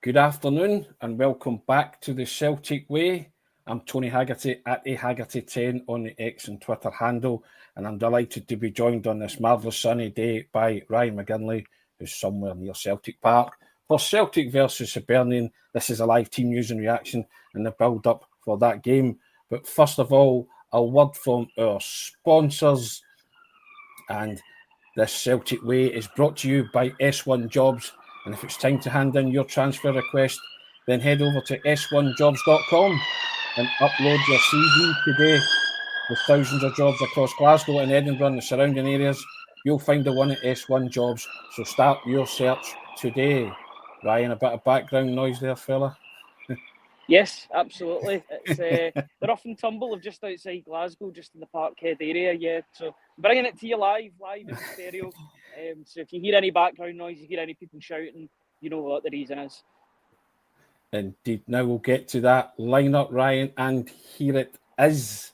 Good afternoon and welcome back to the Celtic Way. I'm Tony Haggerty at Haggerty10 on the X and Twitter handle, and I'm delighted to be joined on this marvellous sunny day by Ryan McGinley, who's somewhere near Celtic Park. For Celtic versus Hibernian, this is a live team news and reaction and the build-up for that game. But first of all, a word from our sponsors. And this Celtic Way is brought to you by S1 Jobs. And if it's time to hand in your transfer request, then head over to s1jobs.com and upload your CV today. With thousands of jobs across Glasgow and Edinburgh and the surrounding areas, you'll find the one at S1 Jobs. So start your search today. Ryan, a bit of background noise there, fella? Yes, absolutely. It's the rough and tumble of just outside Glasgow, just in the Parkhead area, yeah. So bringing it to you live in stereo. So if you hear any background noise, you hear any people shouting, you know what the reason is. Indeed. Now we'll get to that lineup, Ryan, and here it is.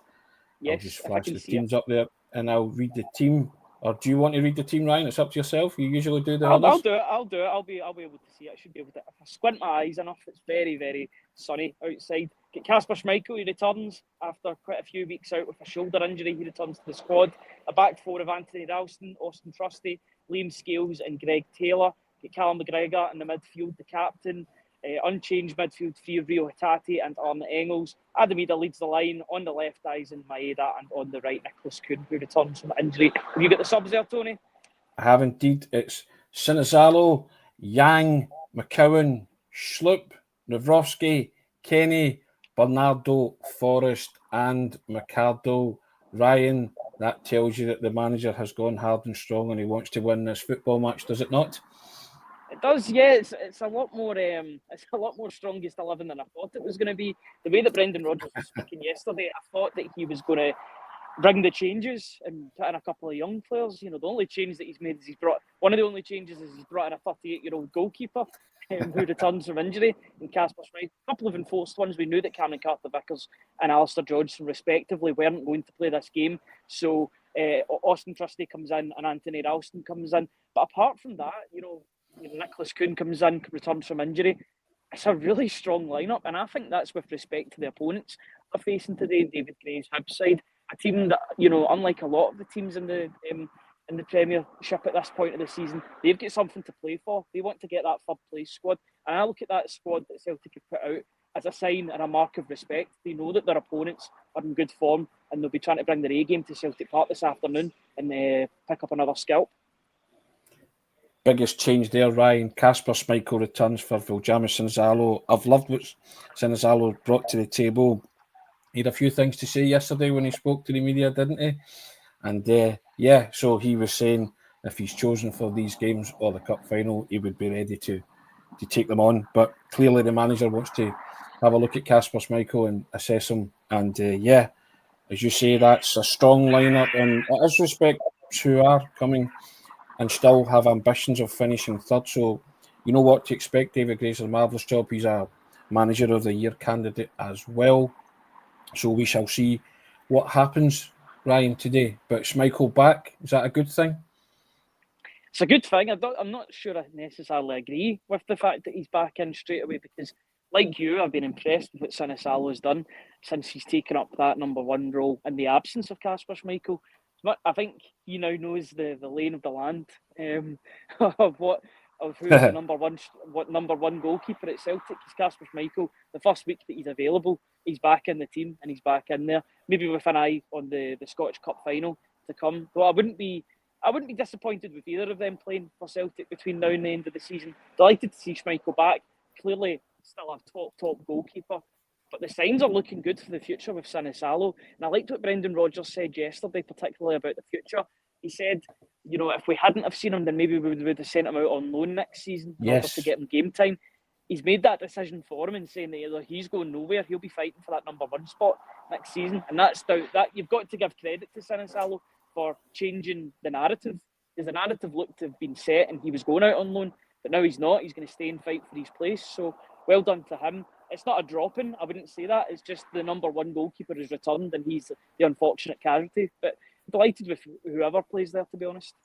Yes, I'll just flash the teams up there and I'll read the team. Or do you want to read the team, Ryan? It's up to yourself. You usually do the I'll others. I'll do it. I'll be able to see it. I should be able to. If I squint my eyes enough, it's very, very sunny outside. Get Kasper Schmeichel, he returns after quite a few weeks out with a shoulder injury. He returns to the squad. A back four of Anthony Ralston, Austin Trusty, Liam Scales and Greg Taylor. Get Callum McGregor in the midfield, the captain. Unchanged midfield three of Rio Hatate and Arne Engels. Adam Idah leads the line. On the left, Eisen Maeda, and on the right, Nicholas Kuhn, who returns from injury. Have you got the subs there, Tony? I have indeed. It's Sinizalo, Yang, McCowan, Schlupp, Navrowski, Kenny, Bernardo, Forrest, and McArdle. Ryan, that tells you that the manager has gone hard and strong and he wants to win this football match, does it not? It does, yeah. It's a lot more strongest 11 than I thought it was going to be. The way that Brendan Rodgers was speaking yesterday, I thought that he was going to bring the changes and put in a couple of young players. You know, the only change that he's made is he's brought in a 38-year-old goalkeeper who returns from injury, and Kasper Schmeichel. A couple of enforced ones. We knew that Cameron Carter-Vickers and Alistair Johnston, respectively, weren't going to play this game. So Austin Trusty comes in and Anthony Ralston comes in. But apart from that, Nicholas Kuhn comes in, returns from injury. It's a really strong lineup, and I think that's with respect to the opponents they're facing today. David Gray's Hibs side, a team that, unlike a lot of the teams in the Premiership at this point of the season, they've got something to play for. They want to get that third place squad, and I look at that squad that Celtic have put out as a sign and a mark of respect. They know that their opponents are in good form, and they'll be trying to bring their A game to Celtic Park this afternoon and pick up another scalp. Biggest change there, Ryan. Kasper Schmeichel returns for Viljamis Sinizalo. I've loved what Sinizalo brought to the table. He had a few things to say yesterday when he spoke to the media, didn't he? And so he was saying if he's chosen for these games or the cup final, he would be ready to take them on. But clearly the manager wants to have a look at Kasper Schmeichel and assess him. And as you say, that's a strong lineup. And it is respect who are coming and still have ambitions of finishing third. So you know what to expect. David Gray's a marvellous job. He's a Manager of the Year candidate as well. So we shall see what happens, Ryan, today. But Schmeichel back, is that a good thing? It's a good thing. I'm not sure I necessarily agree with the fact that he's back in straight away, because, like you, I've been impressed with what Sinizalo has done since he's taken up that number one role in the absence of Kasper Schmeichel. I think he now knows the lane of the land of who the number one goalkeeper at Celtic is. Kasper Schmeichel. The first week that he's available, he's back in the team and he's back in there. Maybe with an eye on the Scottish Cup final to come. Though I wouldn't be disappointed with either of them playing for Celtic between now and the end of the season. Delighted to see Schmeichel back. Clearly, still a top goalkeeper. But the signs are looking good for the future with Sinizalo. And I liked what Brendan Rodgers said yesterday, particularly about the future. He said, if we hadn't have seen him, then maybe we would have sent him out on loan next season in order to get him game time. He's made that decision for him and saying that either he's going nowhere, he'll be fighting for that number one spot next season. And that you've got to give credit to Sinizalo for changing the narrative. Because the narrative looked to have been set and he was going out on loan, but now he's not. He's going to stay and fight for his place. So well done to him. It's not a drop-in, I wouldn't say that. It's just the number one goalkeeper has returned and he's the unfortunate casualty. But delighted with whoever plays there, to be honest.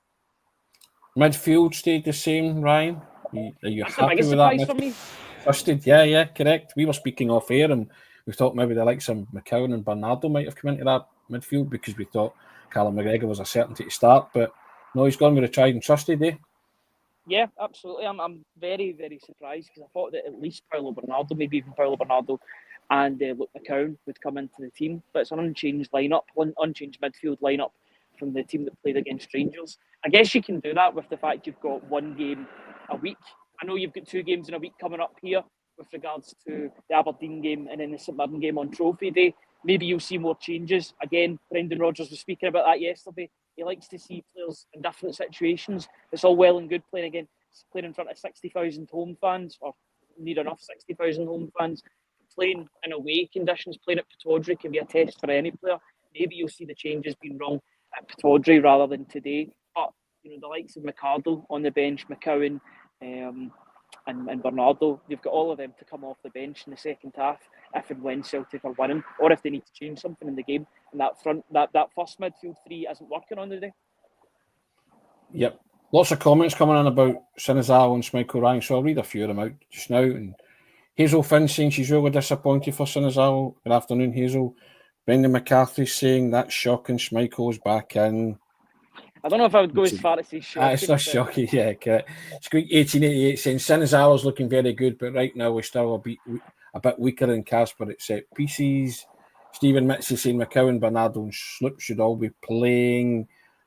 Midfield stayed the same, Ryan? Are you happy with that? For me. Trusted, yeah, correct. We were speaking off air and we thought maybe the likes of McCowan and Bernardo might have come into that midfield because we thought Callum McGregor was a certainty to start, but no, he's gone with a tried and trusted, eh? Yeah, absolutely. I'm very, very surprised because I thought that at least Paulo Bernardo, maybe even Paulo Bernardo and Luke McCowan would come into the team. But it's an unchanged lineup, unchanged midfield lineup from the team that played against Rangers. I guess you can do that with the fact you've got one game a week. I know you've got 2 games in a week coming up here with regards to the Aberdeen game and then the St Mirren game on Trophy Day. Maybe you'll see more changes. Again, Brendan Rodgers was speaking about that yesterday. He likes to see players in different situations. It's all well and good playing in front of 60,000 home fans, or near enough 60,000 home fans. Playing in away conditions, playing at Pittodrie can be a test for any player. Maybe you'll see the changes being wrong at Pittodrie rather than today. But the likes of McArdle on the bench, McCowan, and Bernardo, you've got all of them to come off the bench in the second half if and when Celtic are winning, or if they need to change something in the game. And that first midfield three isn't working on the day. Yep. Lots of comments coming in about Sinazal and Schmeichel Ryan, so I'll read a few of them out just now. And Hazel Finn saying she's really disappointed for Sinazal. Good afternoon, Hazel. Brendan McCarthy saying that's shocking. Schmeichel's back in. I don't know if I would go as far as say shocking. It's not shocking, yeah. Correct. Squeak 1888 saying Sinazal's looking very good, but right now we're still a bit weaker than Casper at set pieces. Stephen Mitzi saying McCowan, Bernardo and Sloop should all be playing.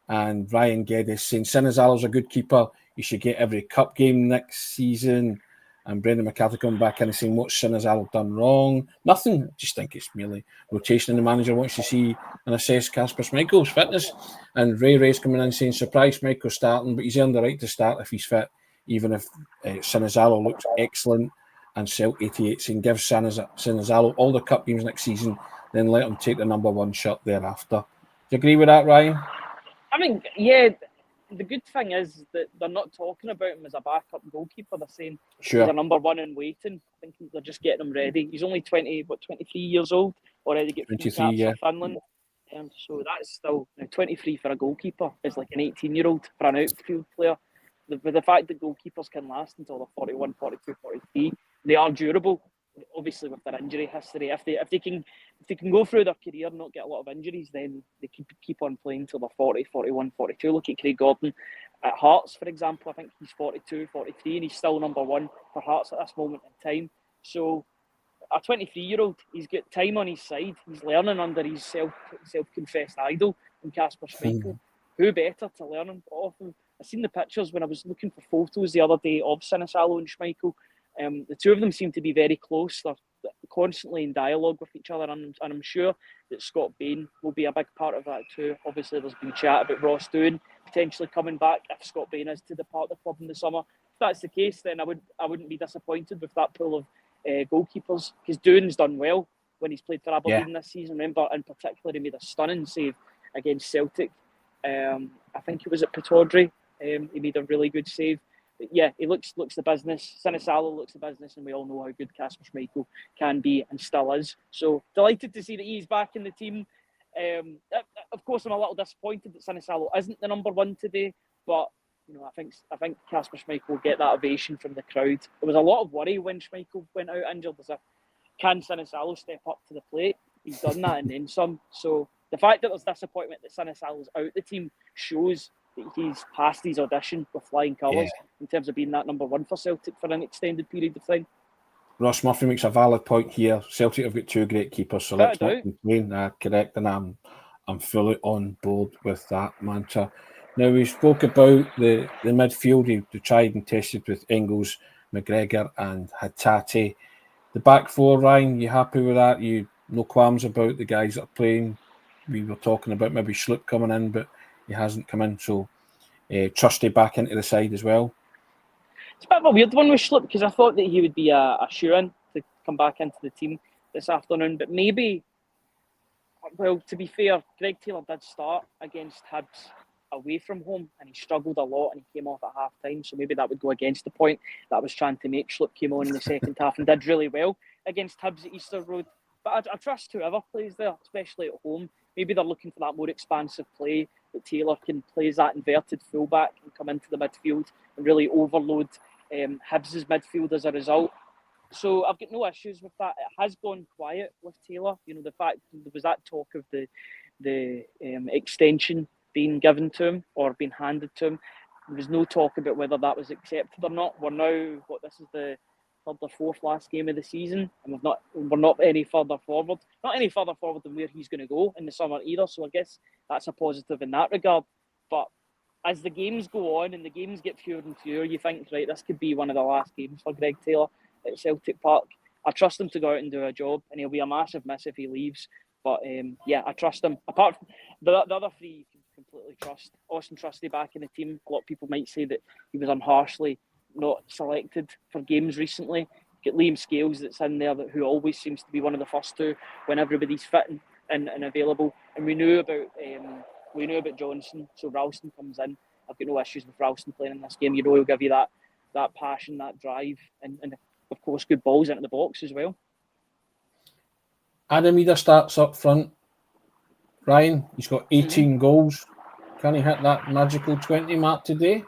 And Ryan Geddes saying Sinazal's a good keeper. He should get every cup game next season. And Brendan McCarthy coming back in and saying, what's Sinazal done wrong? Nothing. I just think it's merely rotation and the manager wants to see and assess Kasper Schmeichel's fitness. And Ray's coming in saying, surprise Schmeichel's starting, but he's earned the right to start if he's fit, even if Sinazalo looks excellent. And Celt 88 saying, give Sinazalo all the cup games next season, then let him take the number 1 shot thereafter. Do you agree with that, Ryan? I mean, yeah, the good thing is that they're not talking about him as a backup goalkeeper. They're saying he's a number 1 in waiting. I think they're just getting him ready. He's only 23 years old, already get 3 caps for Finland. So that's still 23 for a goalkeeper is like an 18-year-old for an outfield player. With the fact that goalkeepers can last until they're 41, 42, 43, they are durable. Obviously, with their injury history, if they can go through their career and not get a lot of injuries, then they can keep on playing until they're 40, 41, 42. Look at Craig Gordon at Hearts, for example. I think he's 42, 43, and he's still number 1 for Hearts at this moment in time. So a 23-year-old, he's got time on his side. He's learning under his self-confessed idol in Kasper Schmeichel. Who better to learn off him? I seen the pictures when I was looking for photos the other day of Sinazalo and Schmeichel. The two of them seem to be very close. They're constantly in dialogue with each other, and I'm sure that Scott Bain will be a big part of that too. Obviously, there's been chat about Ross Doohan potentially coming back if Scott Bain is to depart the club in the summer. If that's the case, then I wouldn't be disappointed with that pool of goalkeepers, because Doohan's done well when he's played for Aberdeen this season. Remember, in particular, he made a stunning save against Celtic. I think it was at Pittodrie. He made a really good save. But yeah, he looks the business. Sinazalo looks the business, and we all know how good Kasper Schmeichel can be and still is. So delighted to see that he's back in the team. Of course, I'm a little disappointed that Sinazalo isn't the number 1 today, but I think Kasper Schmeichel will get that ovation from the crowd. There was a lot of worry when Schmeichel went out injured. As if, can Sinazalo step up to the plate? He's done that and then some. So the fact that there's disappointment that Sinazalo's out the team shows that he's passed his audition with flying colours in terms of being that number 1 for Celtic for an extended period of time. Ross Murphy makes a valid point here. Celtic have got 2 great keepers, so let's not complain. Correct, and I'm fully on board with that mantra. Now, we spoke about the midfield. They tried and tested with Engels, McGregor and Hatate. The back 4, Ryan, you happy with that? You no qualms about the guys that are playing? We were talking about maybe Sloop coming in, but he hasn't come in, so Trusty back into the side as well. It's a bit of a weird one with Sloop, because I thought that he would be a shoe-in to come back into the team this afternoon, but maybe, well, to be fair, Greg Taylor did start against Hibs away from home, and he struggled a lot, and he came off at half-time, so maybe that would go against the point that I was trying to make. Sloop came on in the second half and did really well against Hibs at Easter Road, but I trust whoever plays there, especially at home. Maybe they're looking for that more expansive play, that Taylor can play as that inverted fullback and come into the midfield and really overload Hibs' midfield as a result. So I've got no issues with that. It has gone quiet with Taylor. The fact there was that talk of the extension being given to him or being handed to him. There was no talk about whether that was accepted or not. We're now, this is the third or fourth last game of the season, and we're not any further forward. Not any further forward than where he's going to go in the summer either. So I guess that's a positive in that regard. But as the games go on and the games get fewer and fewer, you think, right, this could be one of the last games for Greg Taylor at Celtic Park. I trust him to go out and do a job, and he'll be a massive miss if he leaves. But I trust him. Apart from the other three, you can completely trust. Austin Trusty back in the team. A lot of people might say that he was unharshly not selected for games recently. Get Liam Scales that's in there, who always seems to be one of the first two when everybody's fit and available. And we knew about Johnson, so Ralston comes in. I've got no issues with Ralston playing in this game. He'll give you that passion, that drive, and of course good balls into the box as well. Adam Idah starts up front. Ryan, he's got 18 goals. Can he hit that magical 20 mark today?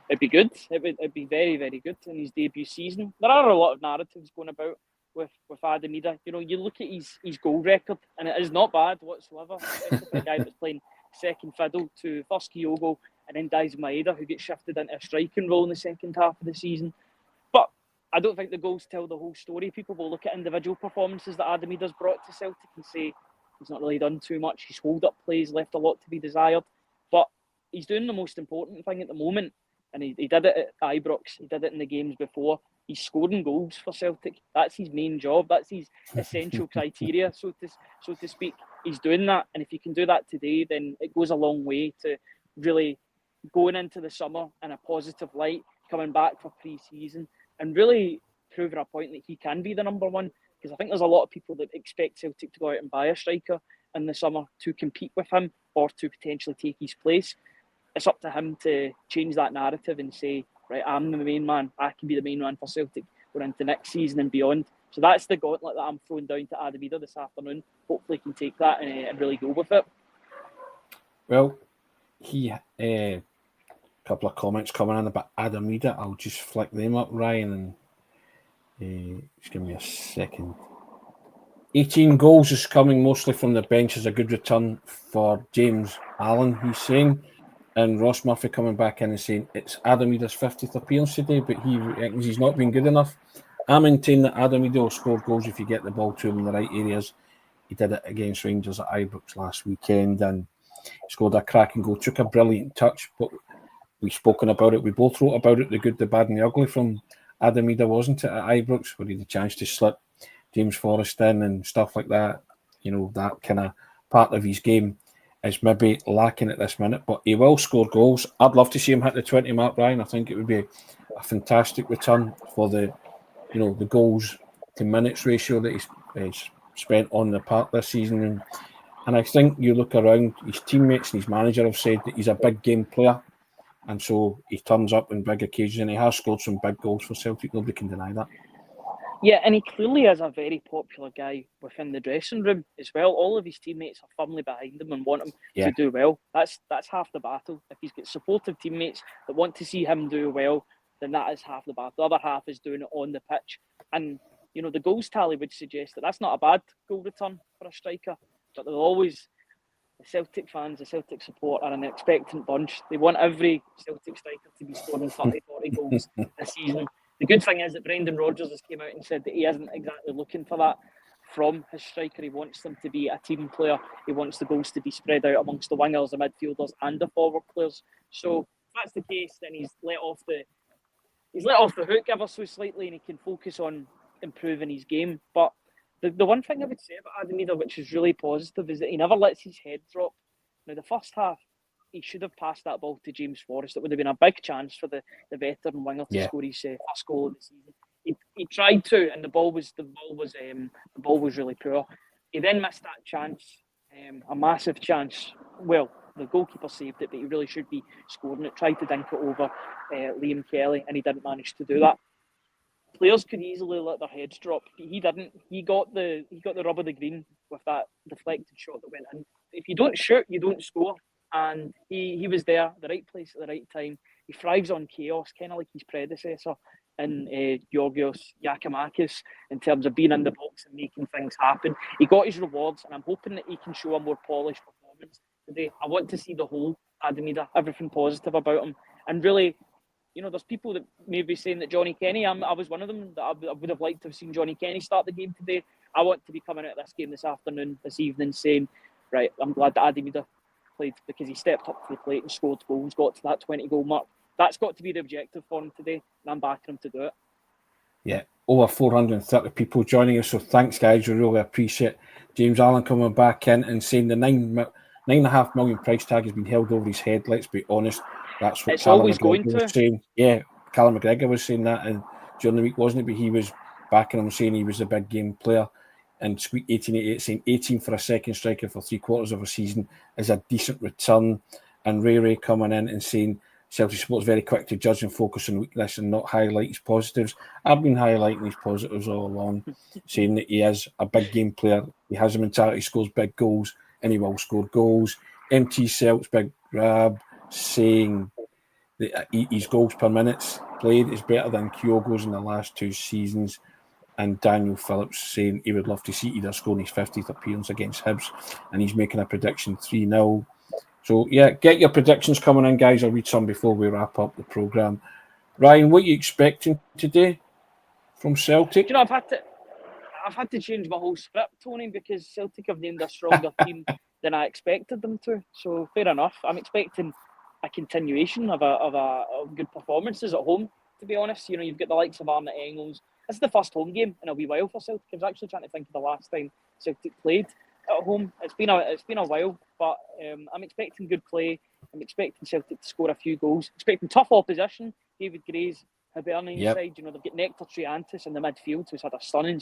It'd be good. It'd be very, very good in his debut season. There are a lot of narratives going about with Adam Idah. You look at his goal record, and it is not bad whatsoever. Especially for a guy that's playing second fiddle to first Kyogo and then Daisuke Maeda, who gets shifted into a striking role in the second half of the season. But I don't think the goals tell the whole story. People will look at individual performances that Adam Idah's brought to Celtic and say he's not really done too much. His hold-up plays left a lot to be desired. But he's doing the most important thing at the moment. And he did it at Ibrox. He did it in the games before. He's scoring goals for Celtic. That's his main job. That's his essential criteria, so to speak. He's doing that. And if you can do that today, then it goes a long way to really going into the summer in a positive light, coming back for pre-season, and really proving a point that he can be the number one. Because I think there's a lot of people that expect Celtic to go out and buy a striker in the summer to compete with him or to potentially take his place. It's up to him to change that narrative and say, right, I'm the main man. I can be the main man for Celtic going into next season and beyond. So that's the gauntlet that I'm throwing down to Adam Idah this afternoon. Hopefully he can take that and really go with it. Well, a couple of comments coming in about Adam Idah. I'll just flick them up, Ryan, and just give me a second. 18 goals is coming mostly from the bench as a good return for James Allen, he's saying. And Ross Murphy coming back in and saying it's Adam Idah's 50th appearance today, but he reckons he's not been good enough. I maintain that Adam Idah will score goals if you get the ball to him in the right areas. He did it against Rangers at Ibrox last weekend and scored a cracking goal. Took a brilliant touch, but we've spoken about it. We both wrote about it, the good, the bad and the ugly from Adam Idah, wasn't it, at Ibrox, where he had the chance to slip James Forrest in and stuff like that. That kind of part of his game is maybe lacking at this minute, but he will score goals. I'd love to see him hit the 20 mark, Ryan. I think it would be a fantastic return for the goals to minutes ratio that he's spent on the park this season. And I think you look around, his teammates and his manager have said that he's a big game player. And so he turns up in big occasions and he has scored some big goals for Celtic. Nobody can deny that. Yeah, and he clearly is a very popular guy within the dressing room as well. All of his teammates are firmly behind him and want him to do well. That's half the battle. If he's got supportive teammates that want to see him do well, then that is half the battle. The other half is doing it on the pitch. And, the goals tally would suggest that that's not a bad goal return for a striker. But the Celtic fans, the Celtic support are an expectant bunch. They want every Celtic striker to be scoring 30, 40 goals this season. The good thing is that Brendan Rodgers has came out and said that he isn't exactly looking for that from his striker. He wants them to be a team player. He wants the goals to be spread out amongst the wingers, the midfielders and the forward players. So if that's the case, then he's let off the hook ever so slightly and he can focus on improving his game. But the one thing I would say about Adam Idah, which is really positive, is that he never lets his head drop. Now, the first half, he should have passed that ball to James Forrest. It would have been a big chance for the veteran winger to score his first goal of the season. He tried to, and the ball was really poor. He then missed that chance, a massive chance. Well, the goalkeeper saved it, but he really should be scoring it. Tried to dink it over Liam Kelly, and he didn't manage to do that. Players could easily let their heads drop. He didn't. He got the rub of the green with that deflected shot that went in. If you don't shoot, you don't score. And he was there, the right place at the right time. He thrives on chaos, kind of like his predecessor in Georgios Yakimakis, in terms of being in the box and making things happen. He got his rewards, and I'm hoping that he can show a more polished performance today. I want to see the whole Adam Idah, everything positive about him, and really, there's people that may be saying that Johnny Kenny, I was one of them, that I would have liked to have seen Johnny Kenny start the game today. I want to be coming out of this game this evening, saying, right, I'm glad that Adam Idah played, because he stepped up to the plate and scored goals, got to that 20-goal mark. That's got to be the objective for him today, and I'm backing him to do it. Yeah, over 430 people joining us, so thanks, guys. We really appreciate it. James Allen coming back in and saying the $9.5 million price tag has been held over his head. Let's be honest, that's what it's Callum always McGregor going was to. saying. Yeah, Callum McGregor was saying that during the week, wasn't it? But he was backing him, saying he was a big game player. And Squeak 1888 saying 18 for a second striker for 3/4 of a season is a decent return. And Ray coming in and saying Celtic support's very quick to judge and focus on weakness and not highlight his positives. I've been highlighting his positives all along, saying that he is a big game player. He has a mentality, he scores big goals, and he will score goals. MT Celt's big grab saying that his goals per minute played is better than Kyogo's in the last 2 seasons. And Daniel Phillips saying he would love to see Idah scoring his 50th appearance against Hibs, and he's making a prediction 3-0. So, yeah, get your predictions coming in, guys. I'll read some before we wrap up the programme. Ryan, what are you expecting today from Celtic? I've had to change my whole script, Tony, because Celtic have named a stronger team than I expected them to. So, fair enough. I'm expecting a continuation of good performances at home, to be honest. You've got the likes of Arnott Engels. This is the first home game in a wee while for Celtic. I was actually trying to think of the last time Celtic played at home. It's been a while, but I'm expecting good play. I'm expecting Celtic to score a few goals. Expecting tough opposition. David Gray's Hibernian side. They've got Nectar Triantis in the midfield, who's had a stunning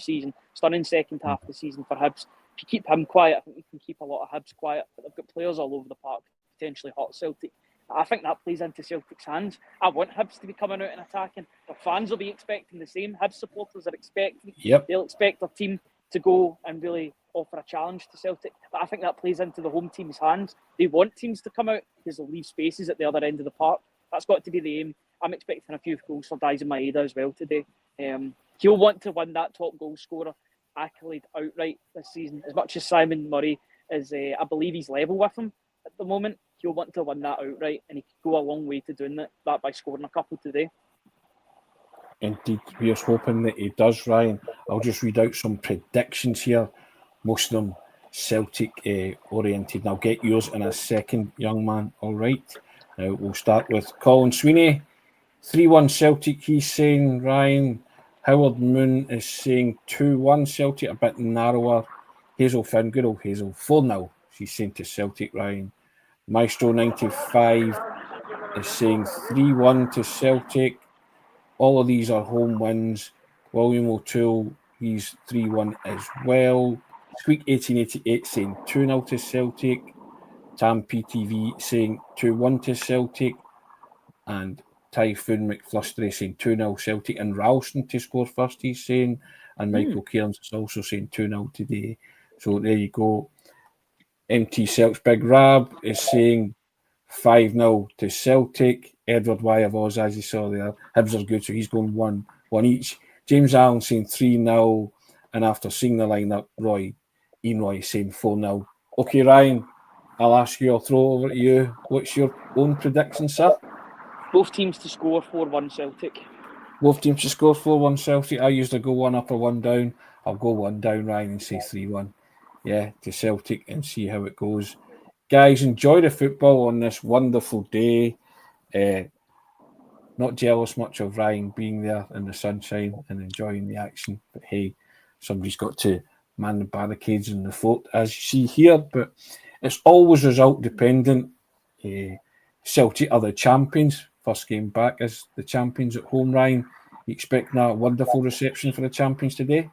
second half of the season for Hibs. If you keep him quiet, I think you can keep a lot of Hibs quiet. But they've got players all over the park potentially hurt Celtic. I think that plays into Celtic's hands. I want Hibs to be coming out and attacking. The fans will be expecting the same. Hibs supporters are expecting. They'll expect their team to go and really offer a challenge to Celtic. But I think that plays into the home team's hands. They want teams to come out because they'll leave spaces at the other end of the park. That's got to be the aim. I'm expecting a few goals for Daizen Maeda as well today. He'll want to win that top goal scorer accolade outright this season. As much as Simon Murray is, I believe he's level with him at the moment, he'll want to win that outright, and he could go a long way to doing that by scoring a couple today. Indeed, we are hoping that he does, Ryan. I'll just read out some predictions here, most of them Celtic oriented, and I'll get yours in a second, young man. All right. Now we'll start with Colin Sweeney. 3-1 Celtic, he's saying, Ryan. Howard Moon is saying 2-1 Celtic, a bit narrower. Hazel Finn, good old Hazel, 4-0, she's saying to Celtic, Ryan. Maestro 95 is saying 3-1 to Celtic. All of these are home wins. William O'Toole, he's 3-1 as well. Squeak 1888 saying 2-0 to Celtic. Tam PTV saying 2-1 to Celtic. And Typhoon McFlustery saying 2-0 Celtic. And Ralston to score first, he's saying. And Michael Cairns is also saying 2-0 today. So there you go. MT Celtic's Big Rab is saying 5-0 to Celtic. Edward Y of Oz, as you saw there. Hibs are good, so he's going 1 each. James Allen saying 3-0. And after seeing the lineup, Ian Roy saying 4-0. Okay, Ryan, I'll ask you, I'll throw over to you. What's your own prediction, sir? Both teams to score 4-1 Celtic. Both teams to score 4-1 Celtic. I usually go 1 up or 1 down. I'll go 1 down, Ryan, and say 3-1. Yeah, to Celtic, and see how it goes. Guys, enjoy the football on this wonderful day. Not jealous much of Ryan being there in the sunshine and enjoying the action. But hey, somebody's got to man the barricades in the fort, as you see here. But it's always result dependent. Celtic are the champions. First game back as the champions at home, Ryan. You expecting a wonderful reception for the champions today?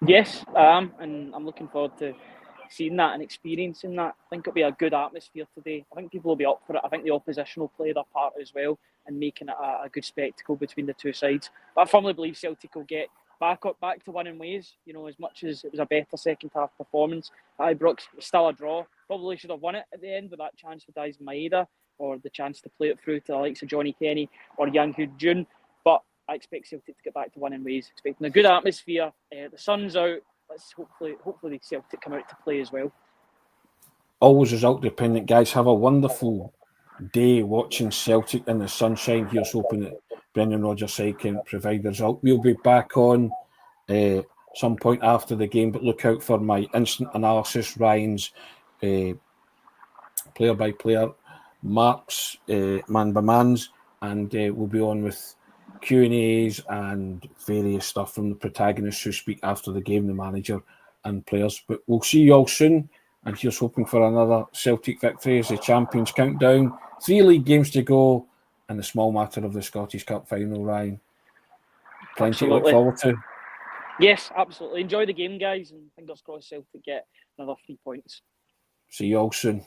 Yes, I am, and I'm looking forward to seeing that and experiencing that. I think it'll be a good atmosphere today. I think people will be up for it. I think the opposition will play their part as well and making it a good spectacle between the two sides. But I firmly believe Celtic will get back to winning ways. As much as it was a better second half performance at Ibrox, it's still a draw. Probably should have won it at the end with that chance for Daizen Maeda. or the chance to play it through to the likes of Johnny Kenny or Yang Hood Jun. But I expect Celtic to get back to winning ways, expecting a good atmosphere. The sun's out. Let's hopefully the Celtic come out to play as well. Always result dependent, guys. Have a wonderful day watching Celtic in the sunshine. Here's hoping that Brendan Rodgers' side can provide the result. We'll be back on some point after the game, but look out for my instant analysis, Ryan's player by player, Mark's man by man's, and we'll be on with Q&As and various stuff from the protagonists who speak after the game, the manager and players. But we'll see you all soon, and here's hoping for another Celtic victory as the champions count down. 3 league games to go and the small matter of the Scottish Cup final, Ryan. Plenty to look forward to. Yes, absolutely. Enjoy the game, guys, and fingers crossed Celtic get another 3 points. See you all soon.